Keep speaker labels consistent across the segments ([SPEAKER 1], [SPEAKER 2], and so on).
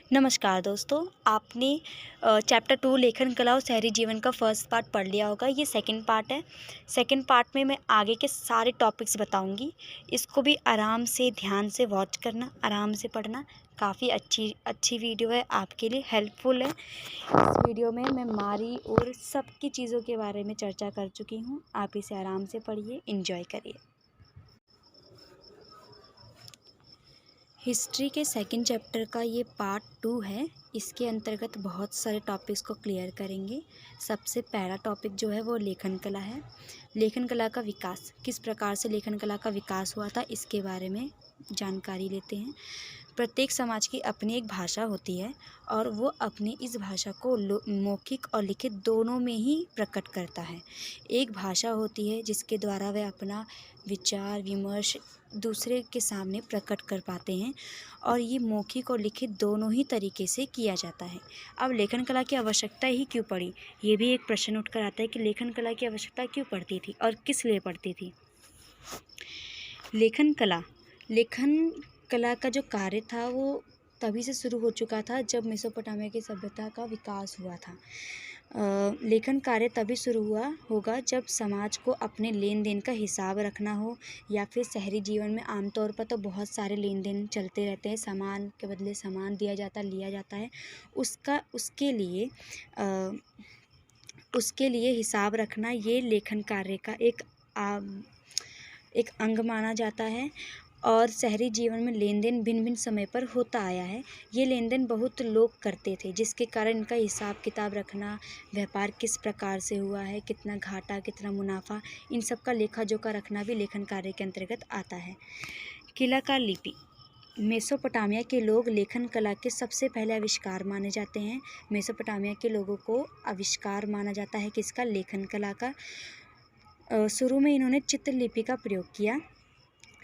[SPEAKER 1] नमस्कार दोस्तों, आपने चैप्टर 2 लेखन कला और शहरी जीवन का फर्स्ट पार्ट पढ़ लिया होगा। ये सेकंड पार्ट है। सेकंड पार्ट में मैं आगे के सारे टॉपिक्स बताऊंगी। इसको भी आराम से ध्यान से वॉच करना, आराम से पढ़ना। काफ़ी अच्छी वीडियो है, आपके लिए हेल्पफुल है। इस वीडियो में मैं मारी और सबकी चीज़ों के बारे में चर्चा कर चुकी हूँ। आप इसे आराम से पढ़िए, एंजॉय करिए। हिस्ट्री के सेकंड चैप्टर का ये पार्ट 2 है। इसके अंतर्गत बहुत सारे टॉपिक्स को क्लियर करेंगे। सबसे पहला टॉपिक जो है वो लेखन कला है। लेखन कला का विकास, किस प्रकार से लेखन कला का विकास हुआ था, इसके बारे में जानकारी लेते हैं। प्रत्येक समाज की अपनी एक भाषा होती है और वो अपनी इस भाषा को मौखिक और लिखित दोनों में ही प्रकट करता है। एक भाषा होती है जिसके द्वारा वह अपना विचार विमर्श दूसरे के सामने प्रकट कर पाते हैं और ये मौखिक और लिखित दोनों ही तरीके से किया जाता है। अब लेखन कला की आवश्यकता ही क्यों पड़ी, ये भी एक प्रश्न उठकर आता है कि लेखन कला की आवश्यकता क्यों पड़ती थी और किस लिए पड़ती थी। लेखन कला का जो कार्य था वो तभी से शुरू हो चुका था जब मेसोपोटामिया की सभ्यता का विकास हुआ था। लेखन कार्य तभी शुरू हुआ होगा जब समाज को अपने लेन देन का हिसाब रखना हो, या फिर शहरी जीवन में आमतौर पर तो बहुत सारे लेन देन चलते रहते हैं, सामान के बदले सामान दिया जाता लिया जाता है। उसके लिए हिसाब रखना ये लेखन कार्य का एक अंग माना जाता है। और शहरी जीवन में लेन देन भिन्न भिन्न समय पर होता आया है। ये लेन देन बहुत लोग करते थे, जिसके कारण इनका हिसाब किताब रखना, व्यापार किस प्रकार से हुआ है, कितना घाटा कितना मुनाफा, इन सब का लेखा जोखा रखना भी लेखन कार्य के अंतर्गत आता है। किलाकार लिपि, मेसोपोटामिया के लोग लेखन कला के सबसे पहले आविष्कार माने जाते हैं। मेसोपोटामिया के लोगों को आविष्कार माना जाता है किसका, लेखन कला का। शुरू में इन्होंने चित्रलिपि का प्रयोग किया,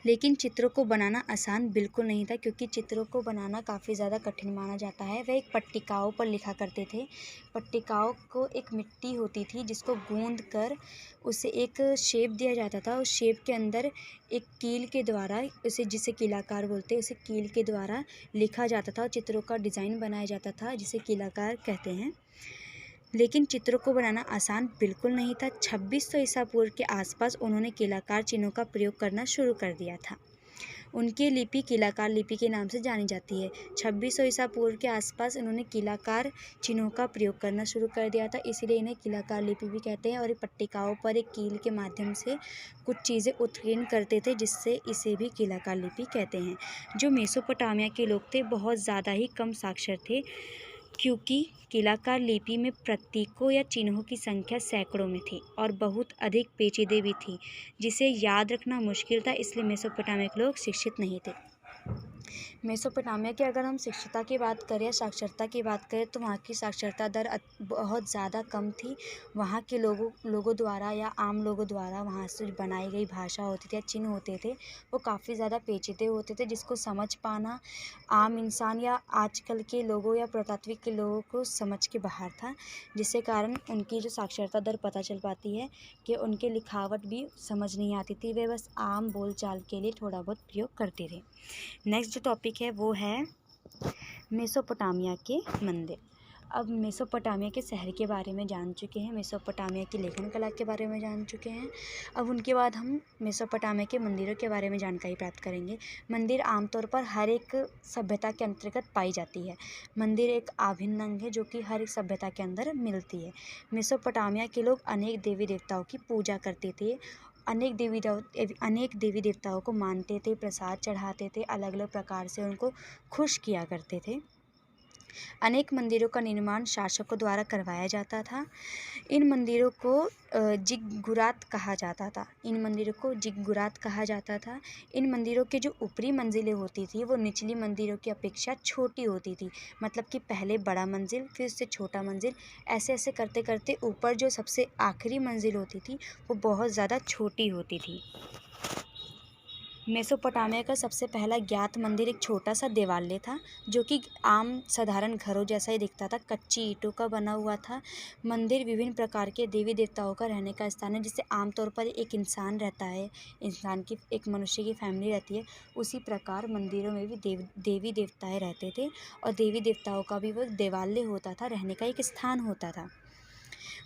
[SPEAKER 1] लेकिन चित्रों को बनाना आसान बिल्कुल नहीं था, क्योंकि चित्रों को बनाना काफ़ी ज़्यादा कठिन माना जाता है। वह एक पट्टिकाओं पर लिखा करते थे। पट्टिकाओं को एक मिट्टी होती थी जिसको गूंद कर उसे एक शेप दिया जाता था। उस शेप के अंदर एक कील के द्वारा, जिसे कीलाकार बोलते हैं, उसे कील के द्वारा लिखा जाता था और चित्रों का डिज़ाइन बनाया जाता था, जिसे कीलाकार कहते हैं। लेकिन चित्रों को बनाना आसान बिल्कुल नहीं था। 2600 ईसा पूर्व के आसपास उन्होंने कीलाकार चिन्हों का प्रयोग करना शुरू कर दिया था। उनकी लिपि कीलाकार लिपि के नाम से जानी जाती है। 2600 ईसा पूर्व के आसपास उन्होंने कीलाकार चिन्हों का प्रयोग करना शुरू कर दिया था, इसीलिए इन्हें कीलाकार लिपि भी कहते हैं। और ये पट्टिकाओं पर एक कील के माध्यम से कुछ चीज़ें उत्कीर्ण करते थे, जिससे इसे भी कीलाकार लिपि कहते हैं। जो मेसोपोटामिया के लोग थे बहुत ज़्यादा ही कम साक्षर थे, क्योंकि कीलाकार लिपि में प्रतीकों या चिन्हों की संख्या सैकड़ों में थी और बहुत अधिक पेचीदे भी थी, जिसे याद रखना मुश्किल था। इसलिए मेसोपोटामिया के लोग शिक्षित नहीं थे। मेसोपोटामिया की अगर हम शिक्षिता की बात करें, साक्षरता की बात करें, तो वहाँ की साक्षरता दर बहुत ज़्यादा कम थी। वहाँ के लोगों द्वारा या आम लोगों द्वारा वहाँ से बनाई गई भाषा होती थी या चिन्ह होते थे, वो काफ़ी ज़्यादा पेचीदे होते थे, जिसको समझ पाना आम इंसान या आजकल के लोगों या पुरातात्विक के लोगों को समझ के बाहर था, जिससे कारण उनकी जो साक्षरता दर पता चल पाती है कि उनके लिखावट भी समझ नहीं आती थी, वे बस आम बोल चाल के लिए थोड़ा बहुत प्रयोग करते थे। नेक्स्ट जो टॉपिक है वो है मेसोपोटामिया के मंदिर। अब मेसोपोटामिया के शहर के बारे में जान चुके हैं, मेसोपोटामिया की लेखन कला के बारे में जान चुके हैं। अब उनके बाद हम मेसोपोटामिया के मंदिरों के बारे में जानकारी प्राप्त करेंगे। मंदिर आमतौर पर हर एक सभ्यता के अंतर्गत पाई जाती है। मंदिर एक अभिन्न अंग है जो कि हर एक सभ्यता के अंदर मिलती है। मेसोपोटामिया के लोग अनेक देवी देवताओं की पूजा करते थे, अनेक देवी देवताओं को मानते थे, प्रसाद चढ़ाते थे, अलग अलग प्रकार से उनको खुश किया करते थे। अनेक मंदिरों का निर्माण शासकों द्वारा करवाया जाता था। इन मंदिरों को जिगुरात कहा जाता था। इन मंदिरों के जो ऊपरी मंजिलें होती थी वो निचली मंदिरों की अपेक्षा छोटी होती थी, मतलब कि पहले बड़ा मंजिल, फिर उससे छोटा मंजिल, ऐसे ऐसे करते करते ऊपर जो सबसे आखिरी मंजिल होती थी वो बहुत ज़्यादा छोटी होती थी। मेसोपोटामिया का सबसे पहला ज्ञात मंदिर एक छोटा सा देवालय था, जो कि आम साधारण घरों जैसा ही दिखता था। कच्ची ईंटों का बना हुआ था। मंदिर विभिन्न प्रकार के देवी देवताओं का रहने का स्थान है। जिससे आमतौर पर एक इंसान रहता है, इंसान की एक मनुष्य की फैमिली रहती है, उसी प्रकार मंदिरों में भी देवी देवताएं रहते थे। और देवी देवताओं का भी वो एक देवालय होता था, रहने का एक स्थान होता था।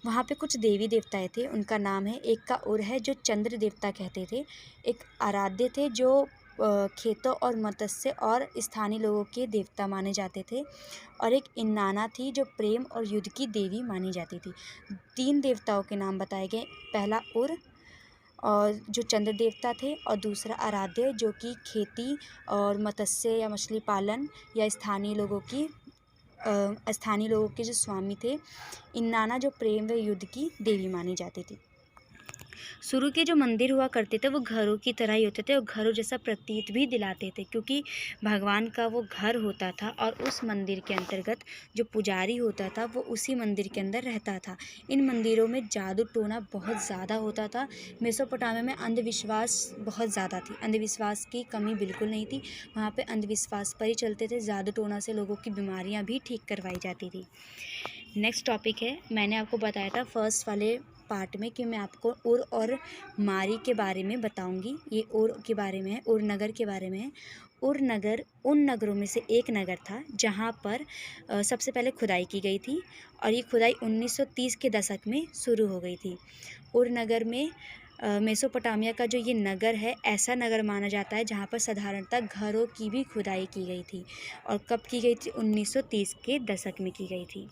[SPEAKER 1] वहाँ पे कुछ देवी देवताएं थे, उनका नाम है, एक का उर है जो चंद्र देवता कहते थे, एक आराध्य थे जो खेतों और मत्स्य और स्थानीय लोगों के देवता माने जाते थे, और एक इन्नाना थी जो प्रेम और युद्ध की देवी मानी जाती थी। 3 देवताओं के नाम बताए गए, पहला उर और जो चंद्र देवता थे, और दूसरा आराध्य जो कि खेती और मत्स्य या मछली पालन या स्थानीय लोगों के जो स्वामी थे। इन्नाना जो प्रेम व युद्ध की देवी मानी जाती थी। शुरू के जो मंदिर हुआ करते थे वो घरों की तरह ही होते थे, और घरों जैसा प्रतीत भी दिलाते थे, क्योंकि भगवान का वो घर होता था और उस मंदिर के अंतर्गत जो पुजारी होता था वो उसी मंदिर के अंदर रहता था। इन मंदिरों में जादू टोना बहुत ज़्यादा होता था। मेसोपोटामिया में अंधविश्वास बहुत ज़्यादा थी, अंधविश्वास की कमी बिल्कुल नहीं थी। वहाँ पे अंधविश्वास पर ही चलते थे। जादू टोना से लोगों की बीमारियाँ भी ठीक करवाई जाती थी। नेक्स्ट टॉपिक है, मैंने आपको बताया था फर्स्ट वाले पार्ट में कि मैं आपको उर और मारी के बारे में बताऊंगी। ये उर के बारे में है, उर नगर के बारे में है। उर नगर उन नगरों में से एक नगर था जहाँ पर सबसे पहले खुदाई की गई थी, और ये खुदाई 1930 के दशक में शुरू हो गई थी। उर नगर में मेसोपोटामिया का जो ये नगर है, ऐसा नगर माना जाता है जहाँ पर साधारणतः घरों की भी खुदाई की गई थी। और कब की गई थी? 1930 के दशक में की गई थी।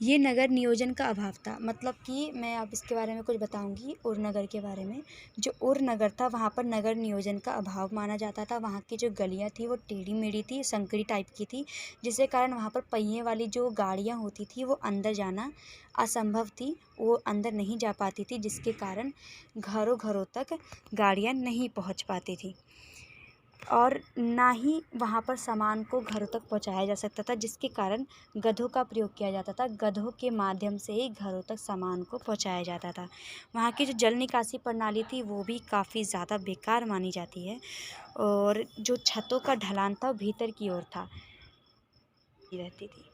[SPEAKER 1] ये नगर नियोजन का अभाव था, मतलब कि मैं अब इसके बारे में कुछ बताऊंगी उर नगर के बारे में। जो उर नगर था वहाँ पर नगर नियोजन का अभाव माना जाता था। वहाँ की जो गलियाँ थी वो टेढ़ी मेढ़ी थी, संकरी टाइप की थी, जिसके कारण वहाँ पर पहिए वाली जो गाड़ियाँ होती थी वो अंदर जाना असंभव थी, वो अंदर नहीं जा पाती थी, जिसके कारण घरों घरों तक गाड़ियाँ नहीं पहुँच पाती थी, और ना ही वहाँ पर सामान को घरों तक पहुँचाया जा सकता था, जिसके कारण गधों का प्रयोग किया जाता था। गधों के माध्यम से ही घरों तक सामान को पहुँचाया जाता था। वहाँ की जो जल निकासी प्रणाली थी वो भी काफ़ी ज़्यादा बेकार मानी जाती है, और जो छतों का ढलान था वो भीतर की ओर था रहती थी।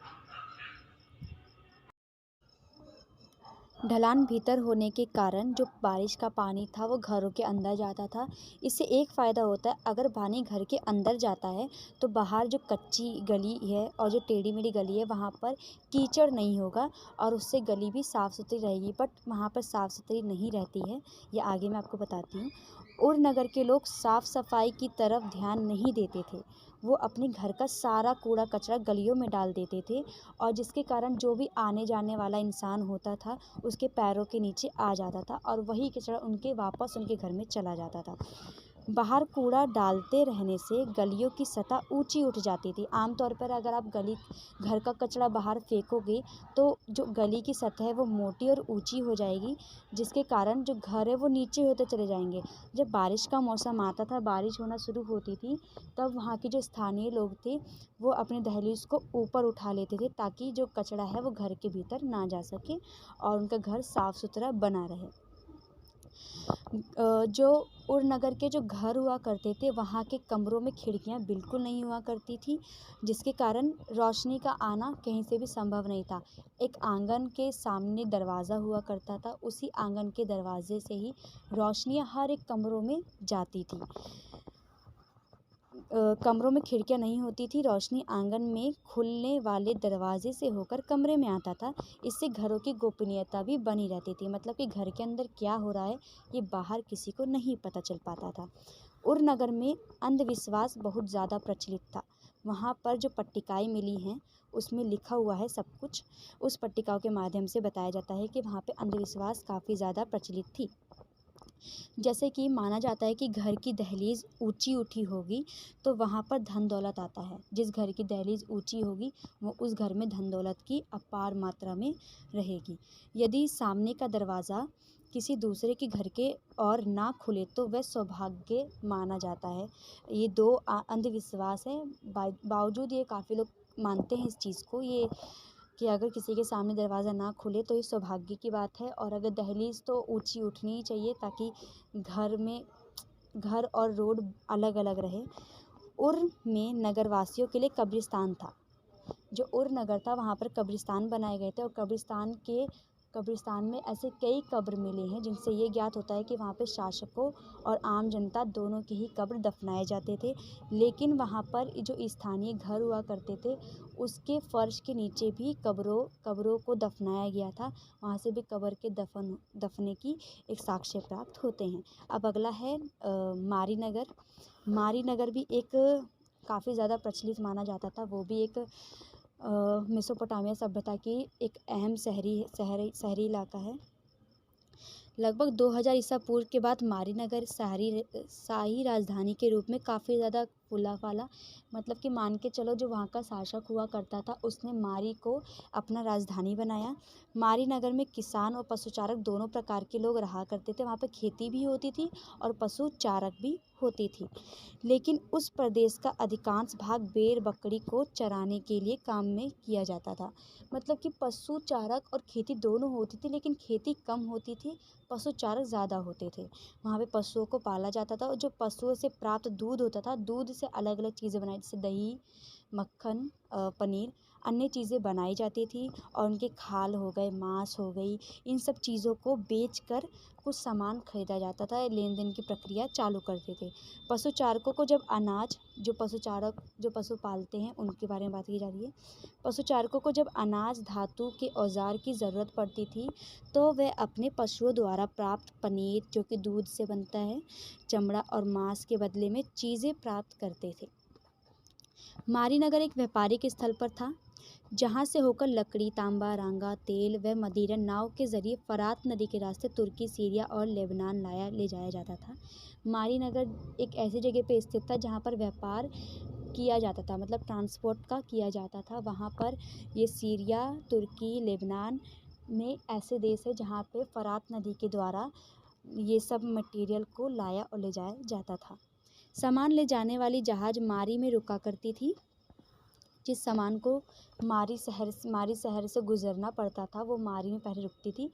[SPEAKER 1] ढलान भीतर होने के कारण जो बारिश का पानी था वो घरों के अंदर जाता था। इससे एक फ़ायदा होता है, अगर पानी घर के अंदर जाता है तो बाहर जो कच्ची गली है और जो टेढ़ी मेढ़ी गली है वहाँ पर कीचड़ नहीं होगा, और उससे गली भी साफ़ सुथरी रहेगी। बट वहाँ पर साफ़ सुथरी नहीं रहती है, ये आगे मैं आपको बताती हूँ। उर नगर के लोग साफ़ सफाई की तरफ ध्यान नहीं देते थे। वो अपने घर का सारा कूड़ा कचरा गलियों में डाल देते थे, और जिसके कारण जो भी आने जाने वाला इंसान होता था उसके पैरों के नीचे आ जाता था, और वही कचरा वापस उनके घर में चला जाता था। बाहर कूड़ा डालते रहने से गलियों की सतह ऊंची उठ जाती थी। आमतौर पर अगर आप घर का कचरा बाहर फेंकोगे तो जो गली की सतह है वो मोटी और ऊंची हो जाएगी, जिसके कारण जो घर है वो नीचे होते चले जाएंगे। जब बारिश का मौसम आता था, बारिश होना शुरू होती थी, तब वहाँ के जो स्थानीय लोग थे वो अपने दहलीज को ऊपर उठा लेते थे, ताकि जो कचरा है वो घर के भीतर ना जा सके और उनका घर साफ़ सुथरा बना रहे। जो उर नगर के जो घर हुआ करते थे वहाँ के कमरों में खिड़कियाँ बिल्कुल नहीं हुआ करती थी, जिसके कारण रोशनी का आना कहीं से भी संभव नहीं था। एक आंगन के सामने दरवाज़ा हुआ करता था, उसी आंगन के दरवाजे से ही रोशनियाँ हर एक कमरों में जाती थी। कमरों में खिड़कियाँ नहीं होती थी, रोशनी आंगन में खुलने वाले दरवाजे से होकर कमरे में आता था। इससे घरों की गोपनीयता भी बनी रहती थी, मतलब कि घर के अंदर क्या हो रहा है ये बाहर किसी को नहीं पता चल पाता था। उर नगर में अंधविश्वास बहुत ज़्यादा प्रचलित था। वहाँ पर जो पट्टिकाएँ मिली हैं उसमें लिखा हुआ है सब कुछ। उस पट्टिकाओं के माध्यम से बताया जाता है कि वहाँ पे अंधविश्वास काफ़ी ज़्यादा प्रचलित थी। जैसे कि माना जाता है कि घर की दहलीज ऊंची उठी होगी तो वहाँ पर धन दौलत आता है। जिस घर की दहलीज ऊंची होगी वो उस घर में धन दौलत की अपार मात्रा में रहेगी। यदि सामने का दरवाज़ा किसी दूसरे के घर के और ना खुले तो वह सौभाग्य माना जाता है। ये दो अंधविश्वास है, बावजूद ये काफ़ी लोग मानते हैं इस चीज़ को, ये कि अगर किसी के सामने दरवाज़ा ना खुले तो ये सौभाग्य की बात है, और अगर दहलीज़ तो ऊंची उठनी ही चाहिए ताकि घर में घर और रोड अलग अलग रहे। उर में नगरवासियों के लिए कब्रिस्तान था। जो उर नगर था वहाँ पर कब्रिस्तान बनाए गए थे और कब्रिस्तान में ऐसे कई कब्र मिले हैं जिनसे ये ज्ञात होता है कि वहाँ पे शासकों और आम जनता दोनों के ही कब्र दफनाए जाते थे। लेकिन वहाँ पर जो स्थानीय घर हुआ करते थे उसके फर्श के नीचे भी कब्रों को दफनाया गया था। वहाँ से भी कब्र के दफने की एक साक्ष्य प्राप्त होते हैं। अब अगला है मारी नगर। मारी नगर भी एक काफ़ी ज़्यादा प्रचलित माना जाता था। वो भी एक मेसोपोटामिया सभ्यता की एक अहम शहरी इलाका है। लगभग 2000 ईसा पूर्व के बाद मारी नगर शाही राजधानी के रूप में काफ़ी ज़्यादा फूला फाला। मतलब कि मान के चलो जो वहाँ का शासक हुआ करता था उसने मारी को अपना राजधानी बनाया। मारी नगर में किसान और पशुचारक दोनों प्रकार के लोग रहा करते थे। वहाँ पे खेती भी होती थी और पशु चारक भी होती थी। लेकिन उस प्रदेश का अधिकांश भाग भेड़ बकरी को चराने के लिए काम में किया जाता था। मतलब कि पशु चारक और खेती दोनों होती थी, लेकिन खेती कम होती थी, पशु चारक ज़्यादा होते थे। वहाँ पे पशुओं को पाला जाता था और जो पशुओं से प्राप्त दूध होता था, दूध से अलग अलग चीज़ें बनाई, जैसे दही, मक्खन, पनीर, अन्य चीज़ें बनाई जाती थी। और उनके खाल हो गए, मांस हो गई, इन सब चीज़ों को बेचकर कुछ सामान खरीदा जाता था। लेन देन की प्रक्रिया चालू करते थे। पशु चारकों को जब अनाज, जो पशु पालते हैं उनके बारे में बात की जा रही है। पशु चारकों को जब अनाज, धातु के औजार की ज़रूरत पड़ती थी तो वह अपने पशुओं द्वारा प्राप्त पनीर, जो कि दूध से बनता है, चमड़ा और मांस के बदले में चीज़ें प्राप्त करते थे। मारीनगर एक व्यापारिक स्थल पर था जहाँ से होकर लकड़ी, तांबा, रांगा, तेल व मदिरा नाव के जरिए फरात नदी के रास्ते तुर्की, सीरिया और लेबनान ले जाया जाता था। मारीनगर एक ऐसी जगह पे स्थित था जहाँ पर व्यापार किया जाता था, मतलब ट्रांसपोर्ट का किया जाता था। वहाँ पर ये सीरिया, तुर्की, लेबनान में ऐसे देश है जहाँ पे फरात नदी के द्वारा ये सब मटेरियल को लाया और ले जाया जाता था। सामान ले जाने वाली जहाज़ मारी में रुका करती थी। जिस सामान को मारी शहर से गुजरना पड़ता था वो मारी में पहले रुकती थी।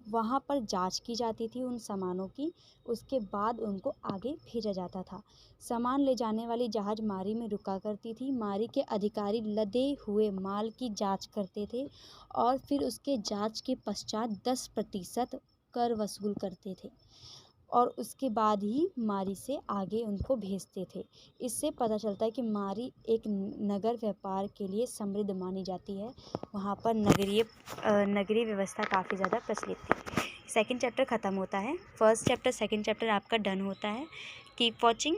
[SPEAKER 1] वहाँ पर जांच की जाती थी उन सामानों की, उसके बाद उनको आगे भेजा जाता था। सामान ले जाने वाली जहाज़ मारी में रुका करती थी। मारी के अधिकारी लदे हुए माल की जांच करते थे और फिर उसके जांच के पश्चात 10% कर वसूल करते थे और उसके बाद ही मारी से आगे उनको भेजते थे। इससे पता चलता है कि मारी एक नगर व्यापार के लिए समृद्ध मानी जाती है। वहाँ पर नगरीय व्यवस्था काफ़ी ज़्यादा प्रचलित थी। सेकंड चैप्टर ख़त्म होता है। फर्स्ट चैप्टर, सेकंड चैप्टर आपका डन होता है। Keep watching.